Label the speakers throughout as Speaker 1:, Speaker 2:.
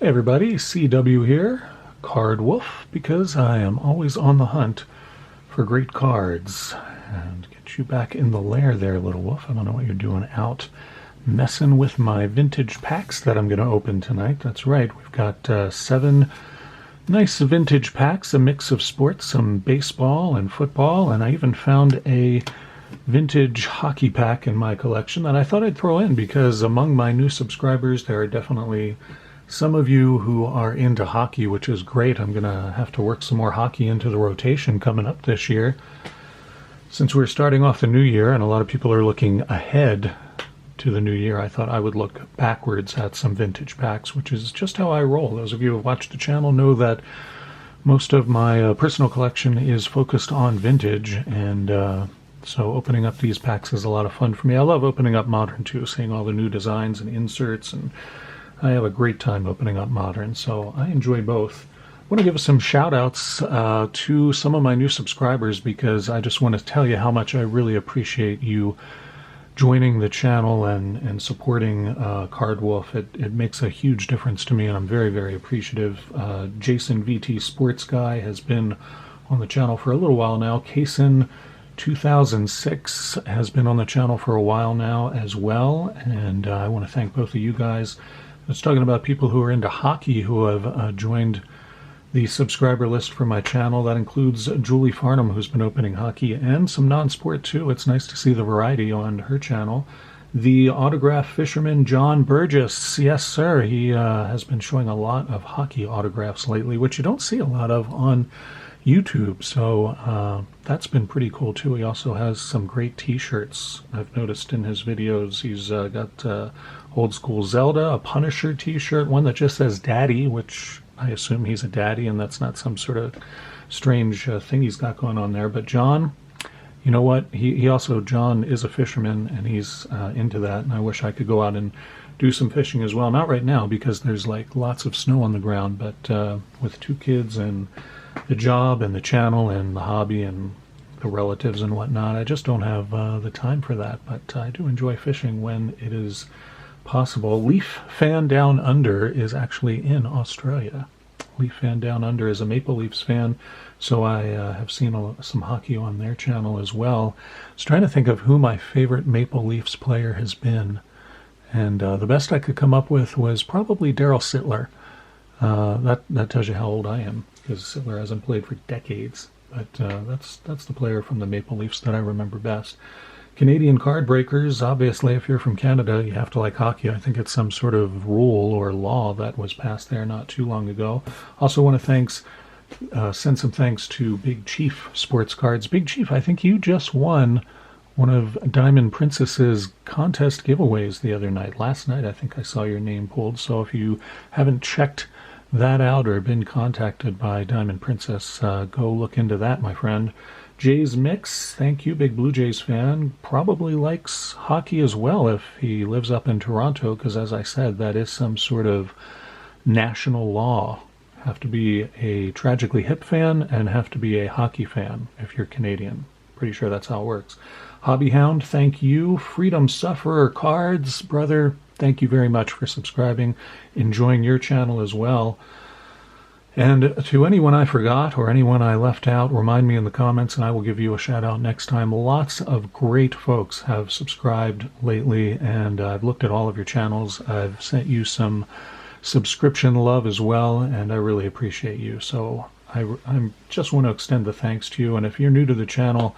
Speaker 1: Hey everybody, CW here, Card Wolf, because I am always on the hunt for great cards. And get you back in the lair there, little wolf. I don't know what you're doing out messing with my vintage packs that I'm going to open tonight. That's right, we've got 7 nice vintage packs, a mix of sports, some baseball and football, and I even found a vintage hockey pack in my collection that I thought I'd throw in because among my new subscribers there are definitely some of you who are into hockey, which is great. I'm going to have to work some more hockey into the rotation coming up this year. Since we're starting off the new year and a lot of people are looking ahead to the new year, I thought I would look backwards at some vintage packs, which is just how I roll. Those of you who have watched the channel know that most of my personal collection is focused on vintage, and so opening up these packs is a lot of fun for me. I love opening up modern too, seeing all the new designs and inserts, and I have a great time opening up modern, so I enjoy both. I want to give some shout outs to some of my new subscribers because I just want to tell you how much I really appreciate you joining the channel and supporting Card Wolf. It makes a huge difference to me, and I'm very, very appreciative. Jason VT Sports Guy has been on the channel for a little while now. Kason 2006 has been on the channel for a while now as well, and I want to thank both of you guys. I was talking about people who are into hockey who have joined the subscriber list for my channel. That includes Julie Farnham, who's been opening hockey and some non-sport too. It's nice to see the variety on her channel. The autograph fisherman John Burgess, yes sir, he has been showing a lot of hockey autographs lately, which you don't see a lot of on YouTube, so that's been pretty cool too. He also has some great t-shirts I've noticed in his videos. He's got old school Zelda, a Punisher t-shirt, one that just says Daddy, which I assume he's a daddy and that's not some sort of strange thing he's got going on there. But John, you know what, he also, John is a fisherman and he's into that, and I wish I could go out and do some fishing as well. Not right now because there's like lots of snow on the ground, but with 2 kids and the job and the channel and the hobby and the relatives and whatnot, I just don't have the time for that. But I do enjoy fishing when it is possible. Leaf Fan Down Under is actually in Australia. Leaf Fan Down Under is a Maple Leafs fan, so I have seen some hockey on their channel as well. I was trying to think of who my favorite Maple Leafs player has been, and the best I could come up with was probably Daryl Sittler. That tells you how old I am, because Sittler hasn't played for decades, but that's the player from the Maple Leafs that I remember best. Canadian card breakers, obviously if you're from Canada you have to like hockey. I think it's some sort of rule or law that was passed there not too long ago. Also want to send some thanks to Big Chief Sports Cards. Big Chief, I think you just won one of Diamond Princess's contest giveaways the other night. Last night I think I saw your name pulled, so if you haven't checked that out or been contacted by Diamond Princess, go look into that, my friend. Jays Mix, thank you, big Blue Jays fan. Probably likes hockey as well if he lives up in Toronto, because as I said, that is some sort of national law. Have to be a Tragically Hip fan and have to be a hockey fan if you're Canadian. Pretty sure that's how it works. Hobby Hound, thank you. Freedom Sufferer Cards, brother, thank you very much for subscribing. Enjoying your channel as well. And to anyone I forgot or anyone I left out, remind me in the comments and I will give you a shout out next time. Lots of great folks have subscribed lately, and I've looked at all of your channels. I've sent you some subscription love as well, and I really appreciate you. So I just want to extend the thanks to you. And if you're new to the channel,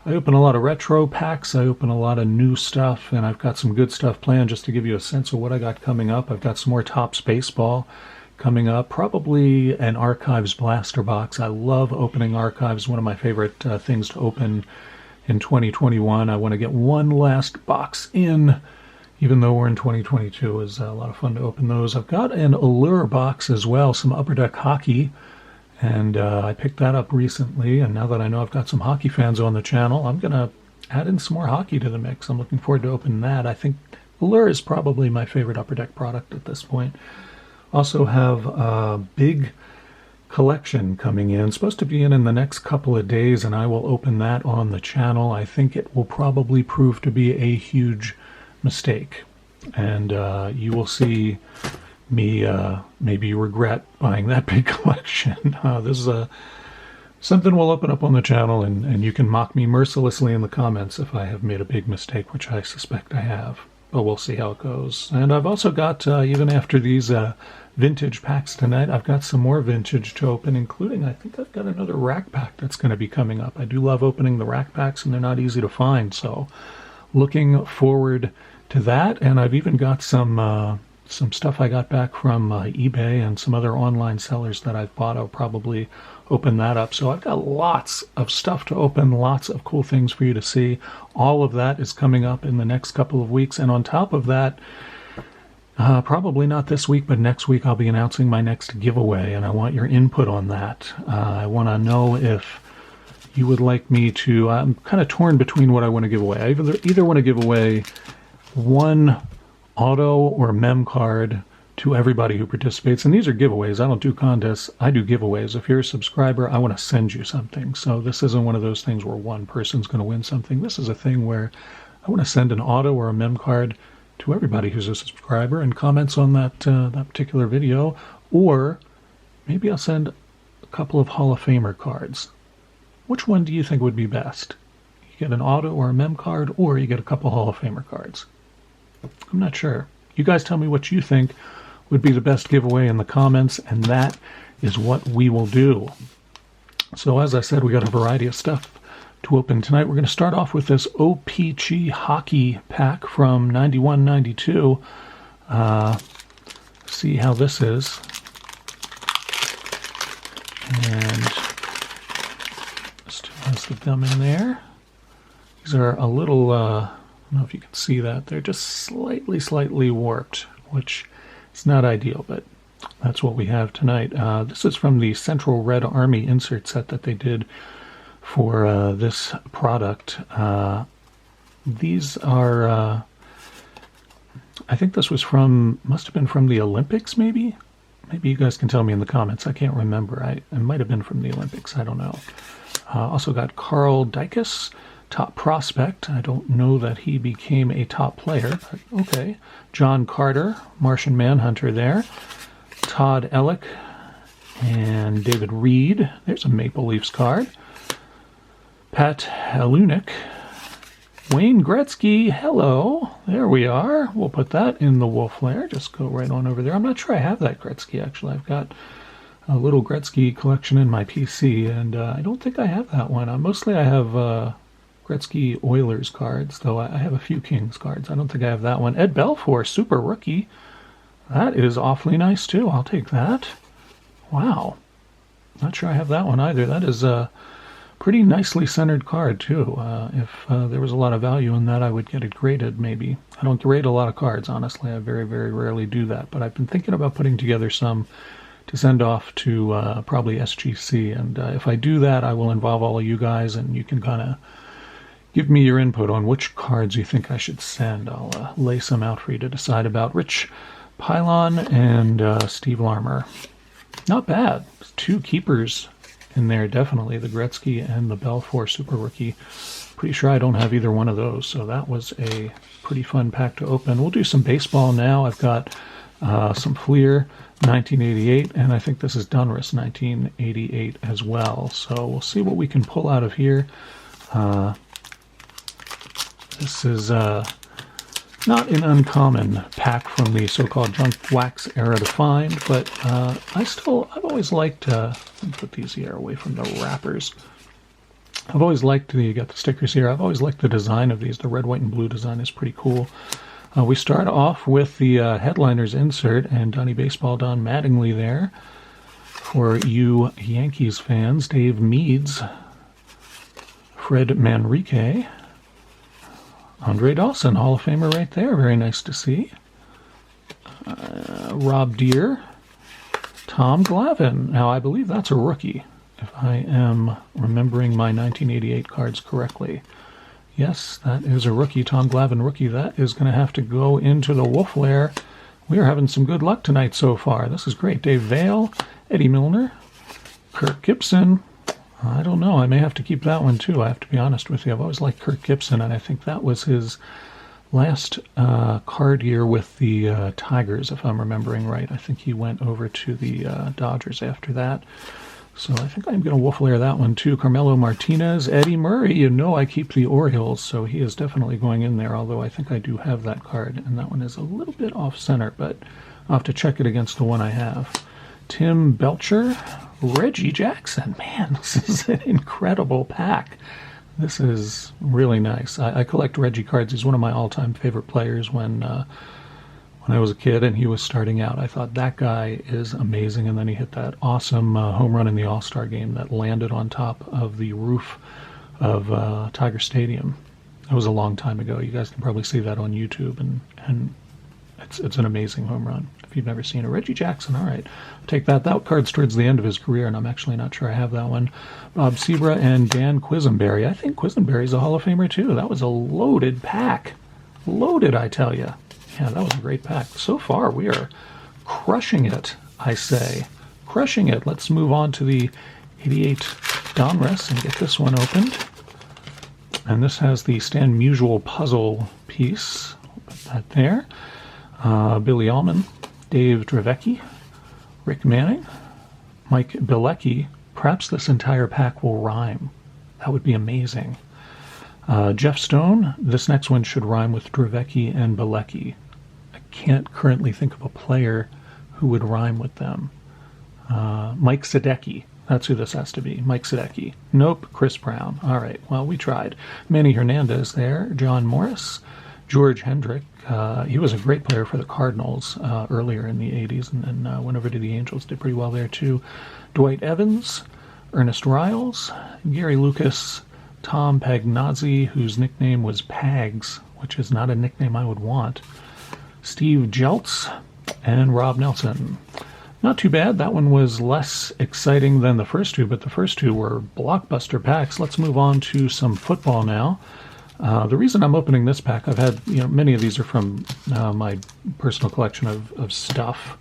Speaker 1: I open a lot of retro packs, I open a lot of new stuff, and I've got some good stuff planned. Just to give you a sense of what I got coming up, I've got some more Topps Baseball coming up, probably an Archives blaster box. I love opening Archives, one of my favorite things to open in 2021. I want to get one last box in, even though we're in 2022. It's a lot of fun to open those. I've got an Allure box as well, some Upper Deck Hockey, and I picked that up recently, and now that I know I've got some hockey fans on the channel, I'm going to add in some more hockey to the mix. I'm looking forward to opening that. I think Allure is probably my favorite Upper Deck product at this point. Also have a big collection coming in. It's supposed to be in the next couple of days, and I will open that on the channel. I think it will probably prove to be a huge mistake. And you will see maybe you regret buying that big collection. This is something we'll open up on the channel, and you can mock me mercilessly in the comments if I have made a big mistake, which I suspect I have. But we'll see how it goes. And I've also got, even after these vintage packs tonight, I've got some more vintage to open, including, I think I've got another rack pack that's going to be coming up. I do love opening the rack packs, and they're not easy to find, so looking forward to that. And I've even got some stuff I got back from eBay and some other online sellers that I've bought. I'll probably open that up. So I've got lots of stuff to open, lots of cool things for you to see. All of that is coming up in the next couple of weeks. And on top of that, probably not this week, but next week I'll be announcing my next giveaway, and I want your input on that. I want to know if you would like me to, I'm kind of torn between what I want to give away. I either want to give away one auto or mem card to everybody who participates, and these are giveaways. I don't do contests, I do giveaways. If you're a subscriber, I want to send you something. So this isn't one of those things where one person's going to win something. This is a thing where I want to send an auto or a mem card to everybody who's a subscriber and comments on that particular video, or maybe I'll send a couple of Hall of Famer cards. Which one do you think would be best? You get an auto or a mem card, or you get a couple Hall of Famer cards? I'm not sure. You guys tell me what you think would be the best giveaway in the comments, and that is what we will do. So as I said, we got a variety of stuff to open tonight. We're going to start off with this Opg Hockey Pack from 91-92. See how this is. And still has the gum in there. These are a little, I don't know if you can see that. They're just slightly warped, which is not ideal, but that's what we have tonight. This is from the Central Red Army insert set that they did for this product. These are, I think this was must have been from the Olympics, maybe? Maybe you guys can tell me in the comments. I can't remember. It might have been from the Olympics. I don't know. Also got Carl Dykes, top prospect. I don't know that he became a top player, but okay. John Carter, Martian Manhunter there. Todd Ellick and David Reed. There's a Maple Leafs card. Pat Halunik. Wayne Gretzky, hello. There we are. We'll put that in the wolf lair. Just go right on over there. I'm not sure I have that Gretzky, actually. I've got a little Gretzky collection in my PC, and I don't think I have that one. Mostly I have Gretzky Oilers cards, though I have a few Kings cards. I don't think I have that one. Ed Belfour, super rookie. That is awfully nice, too. I'll take that. Wow. Not sure I have that one either. That is a pretty nicely centered card, too. If there was a lot of value in that, I would get it graded, maybe. I don't grade a lot of cards, honestly. I very, very rarely do that. But I've been thinking about putting together some to send off to probably SGC. And if I do that, I will involve all of you guys, and you can kind of give me your input on which cards you think I should send. I'll lay some out for you to decide about. Rich Pylon and Steve Larmer. Not bad. 2 keepers in there, definitely. The Gretzky and the Belfour super rookie. Pretty sure I don't have either one of those, so that was a pretty fun pack to open. We'll do some baseball now. I've got some Fleer 1988, and I think this is Donruss 1988 as well. So we'll see what we can pull out of here. This is not an uncommon pack from the so-called junk wax era to find, but I've always liked, let me put these here away from the wrappers. I've always liked, you got the stickers here, I've always liked the design of these. The red, white, and blue design is pretty cool. We start off with the headliners insert, and Donnie Baseball Don Mattingly there. For you Yankees fans, Dave Meads, Fred Manrique, Andre Dawson, Hall of Famer right there. Very nice to see. Rob Deere. Tom Glavine. Now, I believe that's a rookie, if I am remembering my 1988 cards correctly. Yes, that is a rookie, Tom Glavine rookie. That is going to have to go into the wolf lair. We are having some good luck tonight so far. This is great. Dave Vale, Eddie Milner, Kirk Gibson. I don't know. I may have to keep that one, too. I have to be honest with you. I've always liked Kirk Gibson, and I think that was his last card year with the Tigers, if I'm remembering right. I think he went over to the Dodgers after that. So I think I'm going to wolf layer that one too. Carmelo Martinez, Eddie Murray. You know I keep the Orioles, so he is definitely going in there, although I think I do have that card. And that one is a little bit off-center, but I'll have to check it against the one I have. Tim Belcher, Reggie Jackson. Man, this is an incredible pack. This is really nice. I collect Reggie cards. He's one of my all-time favorite players when I was a kid and he was starting out. I thought that guy is amazing, and then he hit that awesome home run in the All-Star game that landed on top of the roof of Tiger Stadium. That was a long time ago. You guys can probably see that on YouTube, and it's an amazing home run. If you've never seen it, Reggie Jackson, all right. Take that. That card's towards the end of his career, and I'm actually not sure I have that one. Bob Sebra and Dan Quisenberry. I think Quisenberry's a Hall of Famer, too. That was a loaded pack. Loaded, I tell you. Yeah, that was a great pack. So far, we are crushing it, I say. Crushing it. Let's move on to the 88 Donruss and get this one opened. And this has the Stan Musial puzzle piece. Put that there. Billy Allman, Dave Dravecki, Rick Manning, Mike Bilecki. Perhaps this entire pack will rhyme. That would be amazing. Jeff Stone, this next one should rhyme with Dravecki and Bilecki. I can't currently think of a player who would rhyme with them. Mike Sadecki, that's who this has to be. Mike Sadecki. Nope, Chris Brown. All right, well, we tried. Manny Hernandez there, John Morris, George Hendrick. He was a great player for the Cardinals earlier in the 80s, and then went over to the Angels, did pretty well there too. Dwight Evans, Ernest Riles, Gary Lucas, Tom Pagnozzi, whose nickname was Pags, which is not a nickname I would want, Steve Jeltz, and Rob Nelson. Not too bad. That one was less exciting than the first two, but the first two were blockbuster packs. Let's move on to some football now. The reason I'm opening this pack, I've had, many of these are from my personal collection of stuff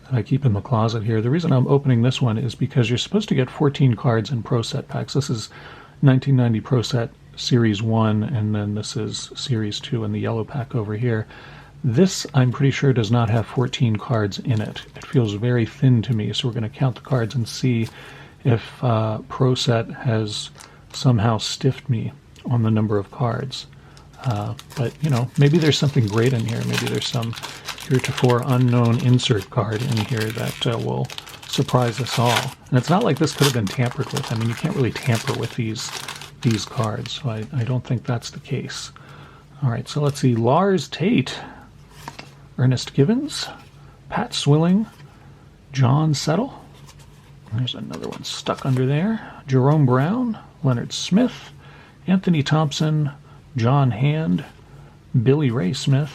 Speaker 1: that I keep in the closet here. The reason I'm opening this one is because you're supposed to get 14 cards in Pro Set packs. This is 1990 Pro Set Series 1, and then this is Series 2 in the yellow pack over here. This, I'm pretty sure, does not have 14 cards in it. It feels very thin to me, so we're going to count the cards and see if Pro Set has somehow stiffed me on the number of cards. But, maybe there's something great in here. Maybe there's some heretofore unknown insert card in here that will surprise us all. And it's not like this could have been tampered with. I mean, you can't really tamper with these cards, so I don't think that's the case. All right, so let's see. Lars Tate, Ernest Givens, Pat Swilling, John Settle. There's another one stuck under there. Jerome Brown, Leonard Smith, Anthony Thompson, John Hand, Billy Ray Smith,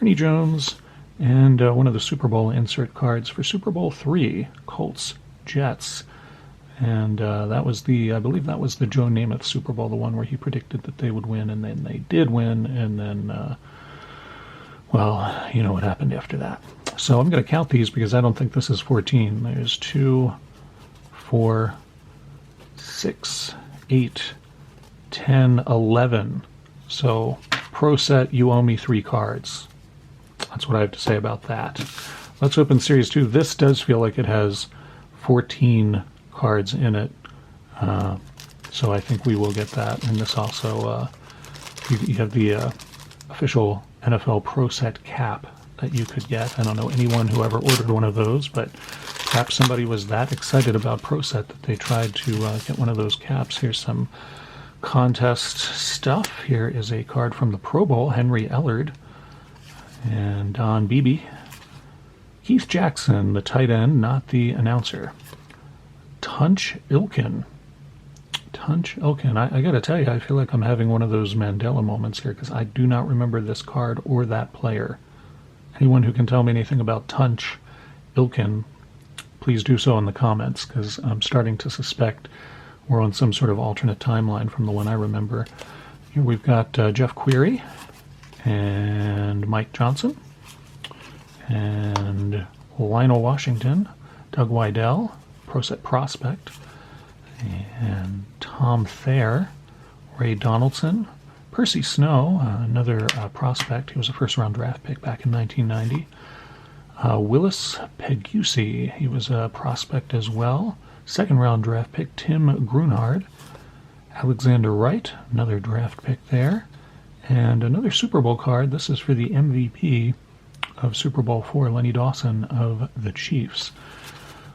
Speaker 1: Ernie Jones, and one of the Super Bowl insert cards for Super Bowl III, Colts, Jets. And that was I believe that was the Joe Namath Super Bowl, the one where he predicted that they would win, and then they did win, and then, well, you know what happened after that. So I'm going to count these because I don't think this is 14. There's 2, 4, 6, 8, 10, 11. So, Pro Set, you owe me 3 cards. That's what I have to say about that. Let's open Series 2. This does feel like it has 14 cards in it. So I think we will get that. And this also, you have the official NFL Pro Set cap that you could get. I don't know anyone who ever ordered one of those, but perhaps somebody was that excited about Pro Set that they tried to get one of those caps. Here's some contest stuff. Here is a card from the Pro Bowl, Henry Ellard and Don Beebe. Keith Jackson, the tight end, not the announcer. Tunch Ilkin. I got to tell you, I feel like I'm having one of those Mandela moments here because I do not remember this card or that player. Anyone who can tell me anything about Tunch Ilkin, please do so in the comments, because I'm starting to suspect we're on some sort of alternate timeline from the one I remember. Here we've got Jeff Query and Mike Johnson and Lionel Washington, Doug Weidel, Pro Set Prospect, and Tom Thayer, Ray Donaldson, Percy Snow, another prospect. He was a first-round draft pick back in 1990. Willis Pegusi, he was a prospect as well. Second-round draft pick, Tim Grunhard. Alexander Wright, another draft pick there. And another Super Bowl card. This is for the MVP of Super Bowl IV, Lenny Dawson of the Chiefs.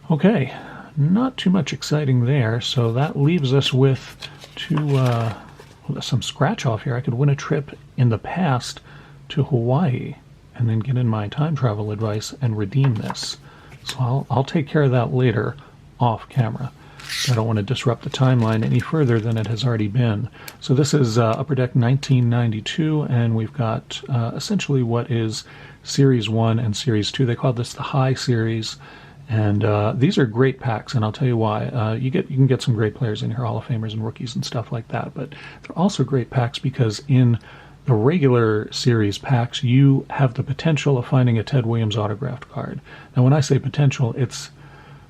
Speaker 1: Okay, not too much exciting there, so that leaves us with some scratch off here. I could win a trip in the past to Hawaii and then get in my time travel advice and redeem this. So I'll take care of that later off camera. I don't want to disrupt the timeline any further than it has already been. So this is Upper Deck 1992, and we've got essentially what is Series 1 and Series 2. They call this the High Series, and these are great packs, and I'll tell you why. You can get some great players in here, Hall of Famers and rookies and stuff like that, but they're also great packs because in the regular series packs, you have the potential of finding a Ted Williams autographed card. Now, when I say potential, it's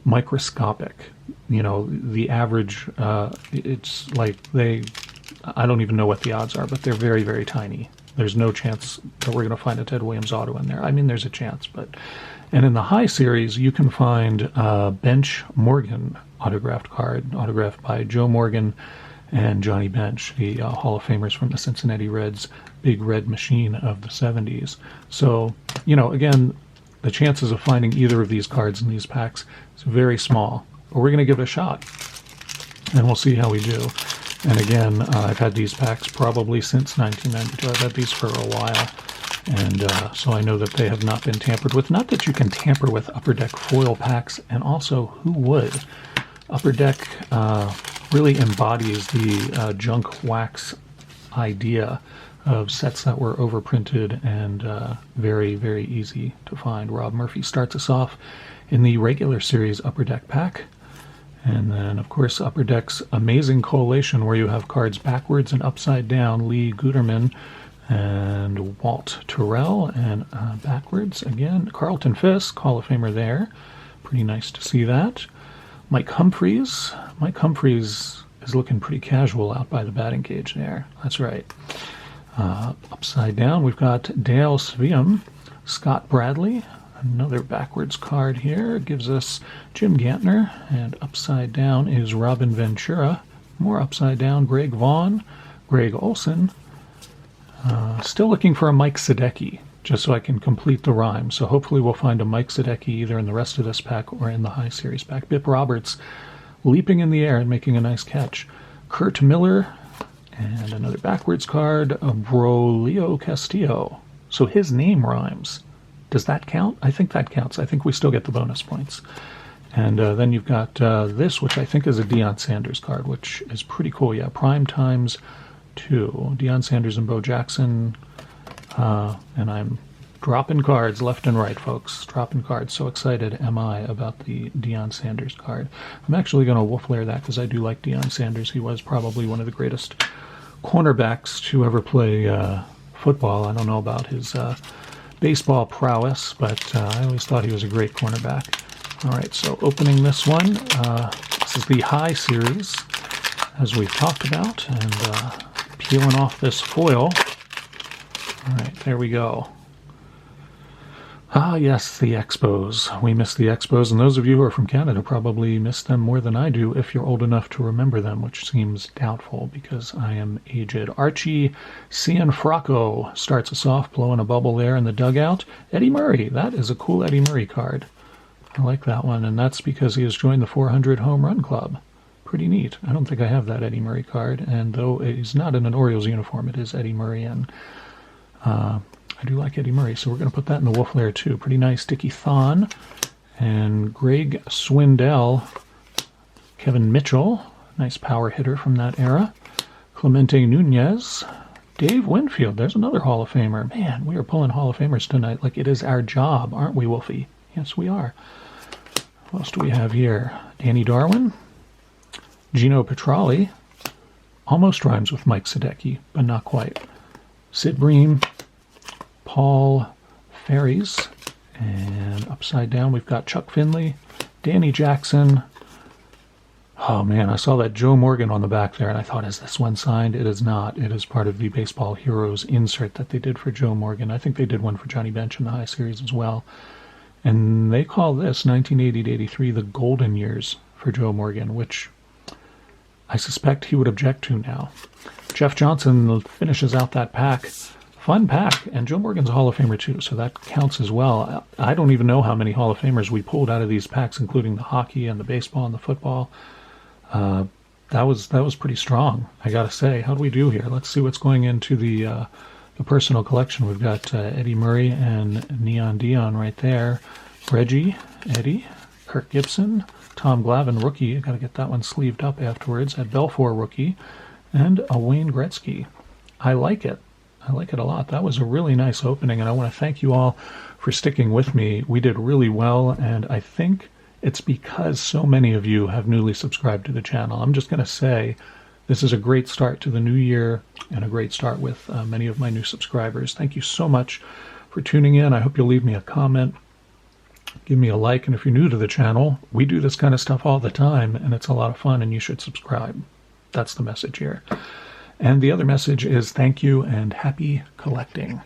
Speaker 1: microscopic. You know, the average, it's like I don't even know what the odds are, but they're very, very tiny. There's no chance that we're going to find a Ted Williams auto in there. I mean, there's a chance, but... And in the High Series, you can find Bench Morgan autographed card, autographed by Joe Morgan and Johnny Bench, the Hall of Famers from the Cincinnati Reds, big red machine of the 70s. So, you know, again, the chances of finding either of these cards in these packs is very small. But we're going to give it a shot, and we'll see how we do. And again, I've had these packs probably since 1992. I've had these for a while, and so I know that they have not been tampered with. Not that you can tamper with Upper Deck foil packs, and also, who would? Upper Deck really embodies the junk wax idea of sets that were overprinted and very, very easy to find. Rob Murphy starts us off in the regular series Upper Deck pack. And then, of course, Upper Deck's amazing collation where you have cards backwards and upside down. Lee Guterman and Walt Terrell, and backwards again, Carlton Fisk, Hall of Famer there. Pretty nice to see that. Mike Humphreys. Mike Humphreys is looking pretty casual out by the batting cage there. That's right. Upside down, we've got Dale Sveum, Scott Bradley. Another backwards card here gives us Jim Gantner, and upside down is Robin Ventura. More upside down, Greg Vaughn, Greg Olson. Still looking for a Mike Sadecki, just so I can complete the rhyme. So hopefully we'll find a Mike Sadecki either in the rest of this pack or in the High Series pack. Bip Roberts leaping in the air and making a nice catch. Kurt Miller, and another backwards card, Brolio Castillo. So his name rhymes. Does that count? I think that counts. I think we still get the bonus points. And then you've got this, which I think is a Deion Sanders card, which is pretty cool. Yeah, Prime Times 2. Deion Sanders and Bo Jackson. And I'm dropping cards left and right, folks. Dropping cards. So excited am I about the Deion Sanders card. I'm actually going to wolf layer that because I do like Deion Sanders. He was probably one of the greatest cornerbacks to ever play football. I don't know about his... baseball prowess, but I always thought he was a great cornerback. All right, so opening this one, this is the High Series, as we've talked about, and peeling off this foil. All right, there we go. Ah, yes, the Expos. We miss the Expos, and those of you who are from Canada probably miss them more than I do if you're old enough to remember them, which seems doubtful because I am aged. Archie Cianfrocco starts us off, blowing a bubble there in the dugout. Eddie Murray, that is a cool Eddie Murray card. I like that one, and that's because he has joined the 400 Home Run Club. Pretty neat. I don't think I have that Eddie Murray card, and though he's not in an Orioles uniform, it is Eddie Murray, and... I do like Eddie Murray, so we're going to put that in the wolf layer too. Pretty nice. Dickie Thon and Greg Swindell. Kevin Mitchell, nice power hitter from that era. Clemente Nunez. Dave Winfield, there's another Hall of Famer. Man, we are pulling Hall of Famers tonight like it is our job, aren't we, Wolfie? Yes, we are. What else do we have here? Danny Darwin. Gino Petralli. Almost rhymes with Mike Sadecki, but not quite. Sid Bream. Paul Ferries, and upside down we've got Chuck Finley, Danny Jackson, Oh man, I saw that Joe Morgan on the back there, and I thought, is this one signed? It is not. It is part of the Baseball Heroes insert that they did for Joe Morgan. I think they did one for Johnny Bench in the high series as well. And they call this 1980 to 83 the golden years for Joe Morgan, which I suspect he would object to now. Jeff Johnson finishes out that pack. Fun pack, and Joe Morgan's a Hall of Famer too, so that counts as well. I don't even know how many Hall of Famers we pulled out of these packs, including the hockey and the baseball and the football. That was pretty strong, I gotta say. How do we do here? Let's see what's going into the personal collection. We've got Eddie Murray and Neon Dion right there. Reggie, Eddie, Kirk Gibson, Tom Glavine, rookie. I gotta get that one sleeved up afterwards. At Belfour, rookie, and a Wayne Gretzky. I like it. I like it a lot. That was a really nice opening, and I want to thank you all for sticking with me. We did really well, and I think it's because so many of you have newly subscribed to the channel. I'm just going to say this is a great start to the new year and a great start with many of my new subscribers. Thank you so much for tuning in. I hope you'll leave me a comment, give me a like, and if you're new to the channel, we do this kind of stuff all the time, and it's a lot of fun, and you should subscribe. That's the message here. And the other message is thank you and happy collecting.